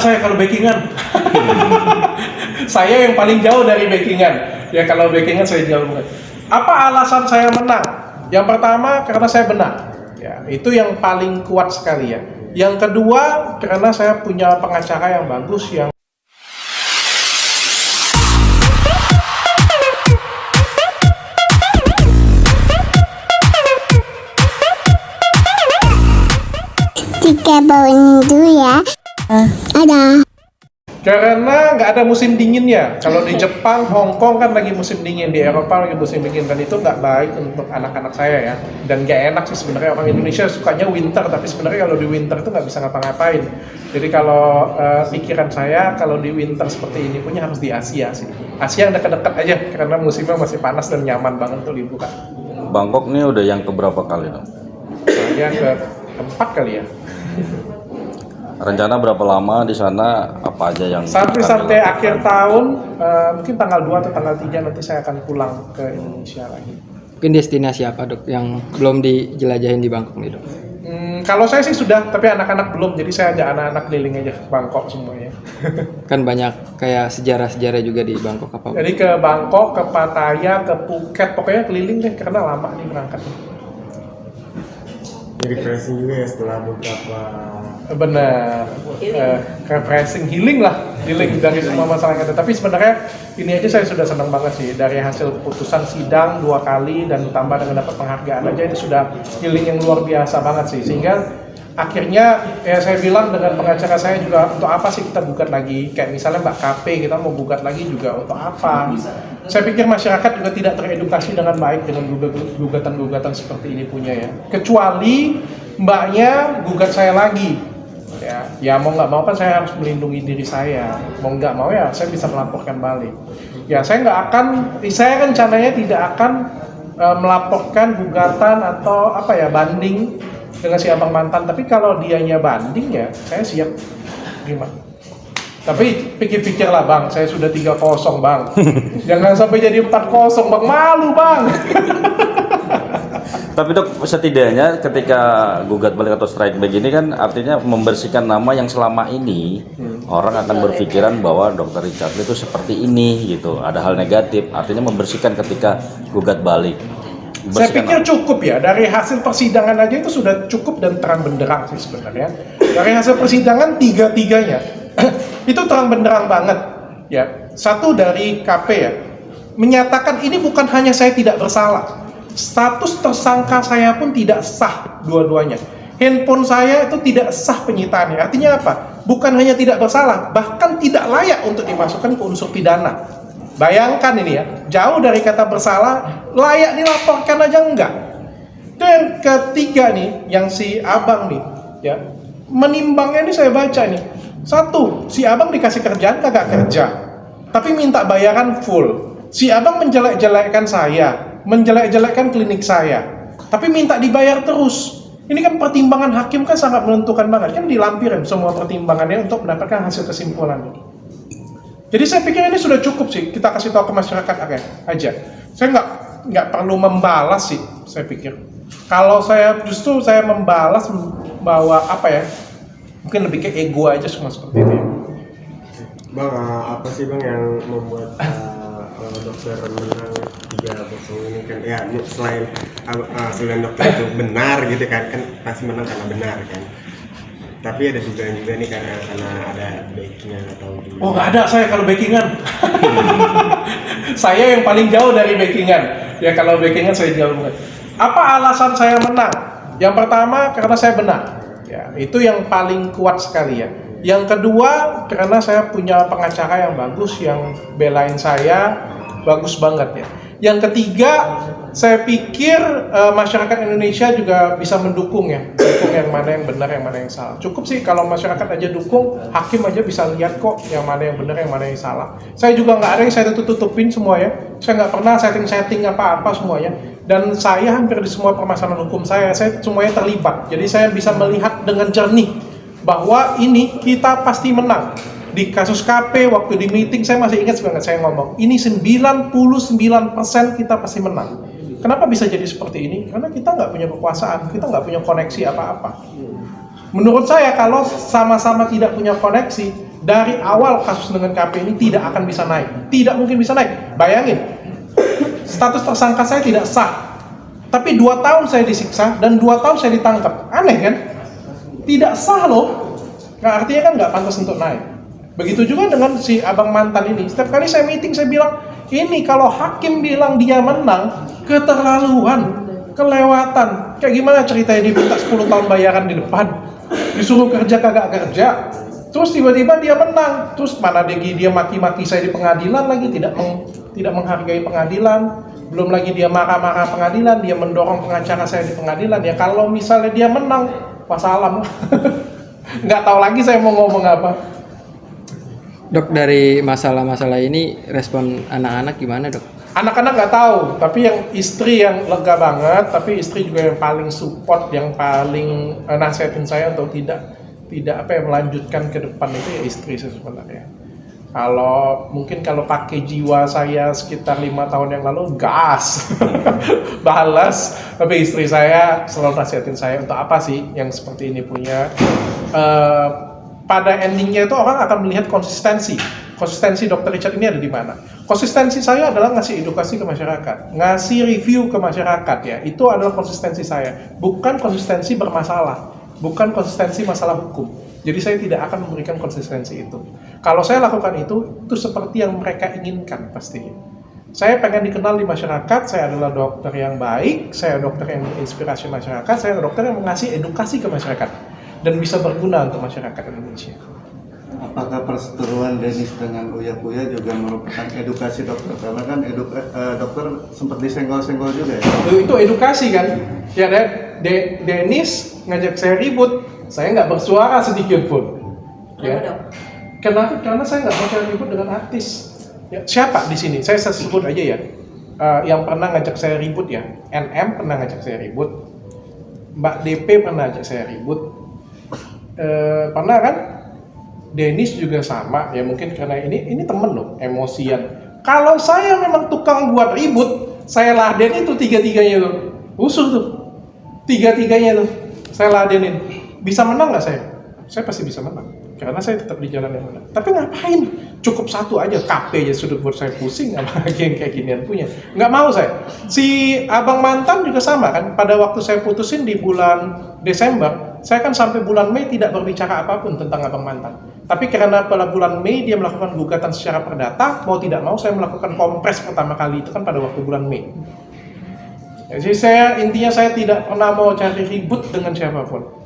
Saya kalau backingan, saya yang paling jauh dari backingan. Ya kalau backingan saya jauh banget. Apa alasan saya menang? Yang pertama karena saya benar. Ya, itu yang paling kuat sekali ya. Yang kedua karena saya punya pengacara yang bagus yang Tiga bawain dulu ya. Ada. karena nggak ada musim dinginnya. Kalau di Jepang, Hong Kong kan lagi musim dingin, di Eropa lagi musim dingin, dan itu nggak baik untuk anak-anak saya ya. Dan nggak enak sih sebenarnya, orang Indonesia sukanya winter, tapi sebenarnya kalau di winter itu nggak bisa ngapa-ngapain. Jadi kalau pikiran saya kalau di winter seperti ini punya harus di Asia sih. Asia yang dekat-dekat aja karena musimnya masih panas dan nyaman banget tuh liburan. Bangkok nih udah yang keberapa kali dong? Saya keempat kali ya. Rencana berapa lama di sana? Apa aja yang Sampai akhir tahun, mungkin tanggal 2 atau tanggal 3 nanti saya akan pulang ke Indonesia lagi. Mungkin destinasi apa dok yang belum dijelajahin di Bangkok nih dok? Kalau saya sih sudah, tapi anak-anak belum, jadi saya ajak anak-anak keliling aja ke Bangkok semuanya. Kan banyak kayak sejarah-sejarah juga di Bangkok apa? Jadi ke Bangkok, ke Pattaya, ke Phuket, pokoknya keliling deh karena lama nih berangkat. Jadi refreshing juga ya setelah beberapa Benar, refreshing, healing dari semua masalah yang ada. Tapi sebenarnya ini aja saya sudah senang banget sih, dari hasil keputusan sidang 2 kali dan ditambah dengan dapat penghargaan aja itu sudah healing yang luar biasa banget sih. Sehingga akhirnya ya saya bilang dengan pengacara saya juga, untuk apa sih kita gugat lagi? Kayak misalnya Mbak KP, kita mau gugat lagi juga untuk apa? Saya pikir masyarakat juga tidak teredukasi dengan baik dengan gugatan-gugatan seperti ini punya ya. Kecuali mbaknya gugat saya lagi. Ya mau nggak mau kan saya harus melindungi diri saya. Mau nggak mau ya saya bisa melaporkan balik. Ya saya rencananya tidak akan melaporkan gugatan atau banding dengan si abang mantan. Tapi kalau dianya banding ya saya siap terima. Tapi pikir-pikirlah bang, saya sudah 3-0 bang. Jangan sampai jadi 4-0 bang, malu bang. Tapi dok, setidaknya ketika gugat balik atau strike back ini kan artinya membersihkan nama yang selama ini orang akan berpikiran bahwa Dr. Richard itu seperti ini gitu, ada hal negatif, artinya membersihkan ketika gugat balik. Saya pikir cukup ya, dari hasil persidangan aja itu sudah cukup dan terang benderang sih sebenarnya. Dari hasil persidangan tiga-tiganya itu terang benderang banget ya. Satu dari KP ya, menyatakan ini bukan hanya saya tidak bersalah, status tersangka saya pun tidak sah dua-duanya. Handphone saya itu tidak sah penyitaannya. Artinya apa? Bukan hanya tidak bersalah, bahkan tidak layak untuk dimasukkan ke unsur pidana. Bayangkan ini ya, jauh dari kata bersalah, layak dilaporkan aja enggak. Itu yang ketiga nih, yang si abang nih, ya, menimbangnya ini saya baca nih. Satu, si abang dikasih kerjaan kagak kerja, tapi minta bayaran full. Si abang menjelek-jelekkan saya, menjelek-jelekkan klinik saya, tapi minta dibayar terus. Ini kan pertimbangan hakim kan sangat menentukan banget, kan dilampirin semua pertimbangannya untuk mendapatkan hasil kesimpulan ini. Jadi saya pikir ini sudah cukup sih, kita kasih tahu ke masyarakat aja. Saya nggak perlu membalas sih, saya pikir. Kalau saya membalas bahwa mungkin lebih ke ego aja semua seperti itu. Bang, apa sih bang yang membuat dokter menang 3-0 ini kan? Ya selain dokter itu benar gitu kan pasti menang karena benar kan. Tapi ada dugaan juga nih karena ada backingan atau gimana. Oh nggak ada saya kalau backingan. Saya yang paling jauh dari backingan. Ya kalau backingan saya jauh banget. Apa alasan saya menang? Yang pertama karena saya benar. Ya itu yang paling kuat sekali ya. Yang kedua karena saya punya pengacara yang bagus yang belain saya bagus banget ya. Yang ketiga saya pikir masyarakat Indonesia juga bisa mendukung yang mana yang benar, yang mana yang salah. Cukup sih kalau masyarakat aja dukung, hakim aja bisa lihat kok yang mana yang benar, yang mana yang salah. Saya juga nggak ada yang saya tutupin semua ya. Saya nggak pernah setting apa-apa semuanya. Dan saya hampir di semua permasalahan hukum saya semuanya terlibat. Jadi saya bisa melihat dengan jernih bahwa ini kita pasti menang. Di kasus KP waktu di meeting saya masih ingat banget saya ngomong, ini 99% kita pasti menang. Kenapa bisa jadi seperti ini? Karena kita nggak punya kekuasaan, kita nggak punya koneksi apa-apa. Menurut saya kalau sama-sama tidak punya koneksi, dari awal kasus dengan KP ini tidak akan bisa naik, tidak mungkin bisa naik. Bayangin, status tersangka saya tidak sah, tapi 2 tahun saya disiksa dan 2 tahun saya ditangkap. Aneh kan? Tidak sah loh. Nah, artinya kan nggak pantas untuk naik. Begitu juga dengan si abang mantan ini. Setiap kali saya meeting saya bilang, ini kalau hakim bilang dia menang, keterlaluan, kelewatan. Kayak gimana ceritanya diminta 10 tahun bayaran di depan, disuruh kerja kagak kerja, terus tiba-tiba dia menang. Terus mana dia maki-maki saya di pengadilan lagi, tidak menghargai pengadilan. Belum lagi dia marah-marah pengadilan, dia mendorong pengacara saya di pengadilan. Ya kalau misalnya dia menang, wassalam. Nggak tahu lagi saya mau ngomong apa. Dok, dari masalah-masalah ini respon anak-anak gimana, Dok? Anak-anak nggak tahu, tapi yang istri yang lega banget, tapi istri juga yang paling support, yang paling nasihatin saya untuk tidak melanjutkan ke depan itu ya istri saya sebenarnya. Kalau pakai jiwa saya sekitar 5 tahun yang lalu, gas, balas. Tapi istri saya selalu nasihatin saya untuk apa sih yang seperti ini punya. Pada endingnya itu orang akan melihat konsistensi Dr. Richard ini ada di mana. Konsistensi saya adalah ngasih edukasi ke masyarakat, ngasih review ke masyarakat ya. Itu adalah konsistensi saya, bukan konsistensi bermasalah, bukan konsistensi masalah hukum. Jadi saya tidak akan memberikan konsistensi itu. Kalau saya lakukan itu seperti yang mereka inginkan pastinya. Saya pengen dikenal di masyarakat, saya adalah dokter yang baik, saya dokter yang menginspirasi masyarakat, saya dokter yang mengasih edukasi ke masyarakat dan bisa berguna untuk masyarakat Indonesia. Apakah perseteruan Denis dengan Uya juga merupakan edukasi dokter? Karena kan dokter sempat disenggol-senggol juga ya? Itu edukasi kan? Ya, Denis ngajak saya ribut, saya nggak bersuara sedikit pun. Ya. Kenapa? Karena saya nggak mau ribut dengan artis. Ya, siapa di sini? Saya sebut aja ya. Yang pernah ngajak saya ribut ya. NM pernah ngajak saya ribut. Mbak DP pernah ngajak saya ribut. Pernah kan? Denis juga sama. Ya mungkin karena ini temen loh, emosian. Kalau saya memang tukang buat ribut, saya laden itu 3-3-nya tuh. Usuh tuh. 3-3-nya tuh. Saya ladenin. Bisa menang nggak saya? Saya pasti bisa menang. Karena saya tetap di jalan yang benar. Tapi ngapain? Cukup satu aja, KP aja sudah buat saya pusing, apalagi yang kayak ginian punya. Nggak mau saya. Si abang mantan juga sama kan, pada waktu saya putusin di bulan Desember, saya kan sampai bulan Mei tidak berbicara apapun tentang abang mantan. Tapi karena pada bulan Mei dia melakukan gugatan secara perdata, mau tidak mau saya melakukan kompres pertama kali itu kan pada waktu bulan Mei. Jadi intinya saya tidak pernah mau cari ribut dengan siapapun.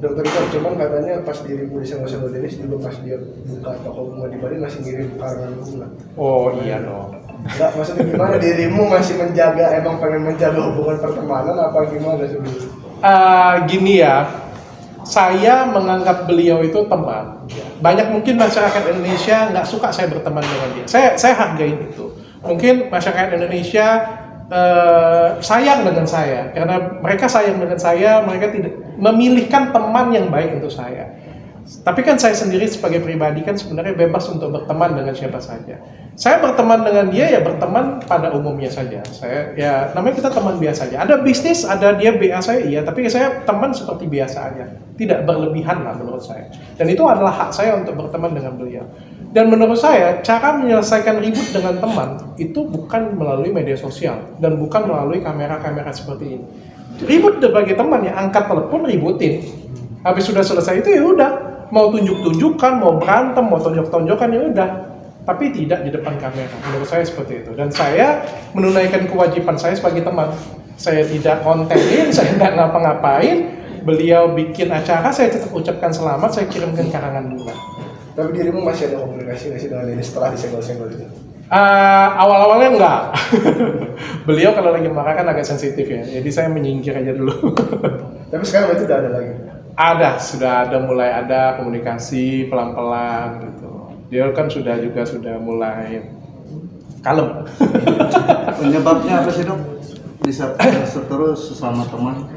Dokter Richard, cuman katanya pas dirimu disenggol-senggol Denis dulu pas dia buka toko bunga di Bali masih ngirim karangan bunga. Oh iya dong. Enggak, maksudnya gimana dirimu masih pengen menjaga hubungan pertemanan apa gimana sebenarnya? Gini ya, saya menganggap beliau itu teman. Banyak mungkin masyarakat Indonesia nggak suka saya berteman dengan dia. Saya hargain itu. Mungkin masyarakat Indonesia sayang dengan saya, karena mereka sayang dengan saya, mereka tidak memilihkan teman yang baik untuk saya. Tapi kan saya sendiri sebagai pribadi kan sebenarnya bebas untuk berteman dengan siapa saja. Saya berteman dengan dia ya berteman pada umumnya saja. Saya ya namanya kita teman biasa aja. Ada bisnis, ada dia BA saya iya, tapi saya teman seperti biasa aja. Tidak berlebihan lah menurut saya. Dan itu adalah hak saya untuk berteman dengan beliau. Dan menurut saya, cara menyelesaikan ribut dengan teman itu bukan melalui media sosial dan bukan melalui kamera-kamera seperti ini. Ribut sebagai teman ya, angkat telepon ributin. Habis sudah selesai itu ya udah, mau tunjuk-tunjukkan, mau berantem, mau tonjok-tonjokan ya udah. Tapi tidak di depan kamera. Menurut saya seperti itu. Dan saya menunaikan kewajiban saya sebagai teman. Saya tidak kontenin, saya nggak ngapa-ngapain. Beliau bikin acara, saya tetap ucapkan selamat, saya kirimkan karangan bunga. Tapi dirimu masih ada komunikasi nggak sih dengan Denis setelah disenggol-senggol itu? Awal-awalnya enggak. Beliau kalau lagi marah kan agak sensitif ya, jadi saya menyingkir aja dulu. Tapi sekarang itu udah ada lagi? Sudah mulai ada komunikasi pelan-pelan gitu. Dia kan sudah mulai kalem. Penyebabnya apa sih dok? Bisa terus sesama teman?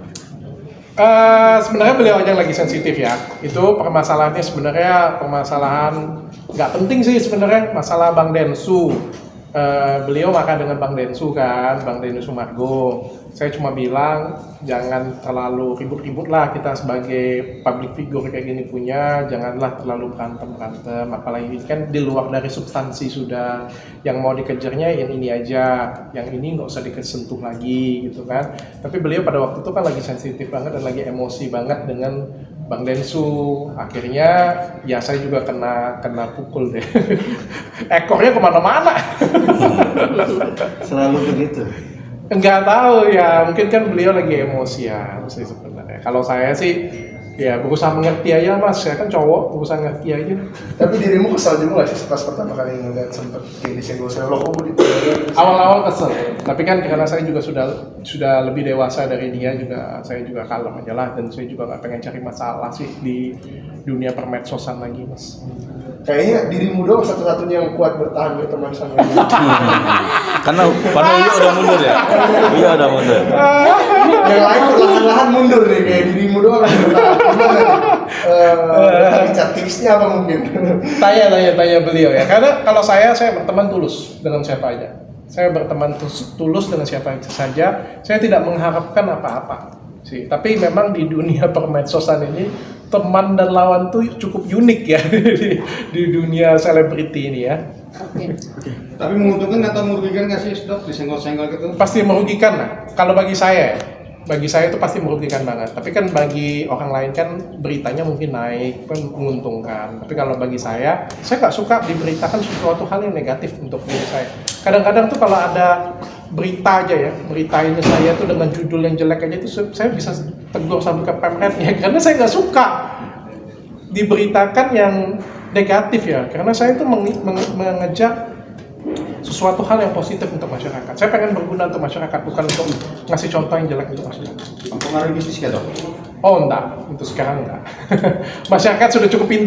Sebenarnya beliau aja yang lagi sensitif ya. Itu permasalahannya sebenarnya permasalahan nggak penting sih sebenarnya, masalah Bang Densu. beliau makan dengan Bang Densu kan, Bang Densu Sumargo. Saya cuma bilang jangan terlalu ribut-ribut lah, kita sebagai public figure kayak gini punya, janganlah terlalu berantem-berantem, apalagi kan di luar dari substansi sudah, yang mau dikejarnya yang ini aja, yang ini nggak usah disentuh lagi gitu kan. Tapi beliau pada waktu itu kan lagi sensitif banget dan lagi emosi banget dengan Bang Densu, akhirnya ya saya juga kena pukul deh. Ekornya kemana-mana. Selalu begitu. Enggak tahu ya, mungkin kan beliau lagi emosian sih sebenarnya. Kalau saya sih ya berusaha mengerti aja mas, saya kan cowok, berusaha ngerti aja. Tapi dirimu kesal juga nggak sih pas pertama kali ngeliat sempet kayak disenggol-senggol, kok gue Awal-awal kesel, tapi kan karena saya juga sudah lebih dewasa dari dia, juga saya juga kalem aja lah, dan saya juga nggak pengen cari masalah sih di dunia permedsosan lagi mas. Kayaknya dirimu doang satu-satunya yang kuat bertahan berteman sama dia. Karena Uya udah mundur ya. Uya udah mundur. Yang lain perlahan-lahan mundur nih, kayak dirimu doang yang bertahan. Gimana? Bisa tipsnya apa mungkin? Tanya beliau ya, karena kalau saya berteman tulus dengan siapa aja. Saya berteman tulus dengan siapa saja. Saya tidak mengharapkan apa-apa sih. Tapi memang di dunia permedsosan ini teman dan lawan tuh cukup unik ya di dunia selebriti ini ya. Tapi menguntungkan atau merugikan nggak sih dok disenggol-senggol gitu? Pasti merugikan lah. Kalau bagi saya itu pasti merugikan banget. Tapi kan bagi orang lain kan beritanya mungkin naik, kan menguntungkan. Tapi kalau bagi saya nggak suka diberitakan sesuatu hal yang negatif untuk diri saya. Kadang-kadang tuh kalau ada berita aja ya, beritain saya tuh dengan judul yang jelek aja itu saya bisa tegur sampai ke Pemretnya, karena saya nggak suka diberitakan yang negatif ya, karena saya itu mengejar sesuatu hal yang positif untuk masyarakat. Saya pengen berguna untuk masyarakat, bukan untuk ngasih contoh yang jelek untuk masyarakat. Pengaruh bisnis ya dok? Oh enggak, untuk sekarang enggak. Masyarakat sudah cukup pintar.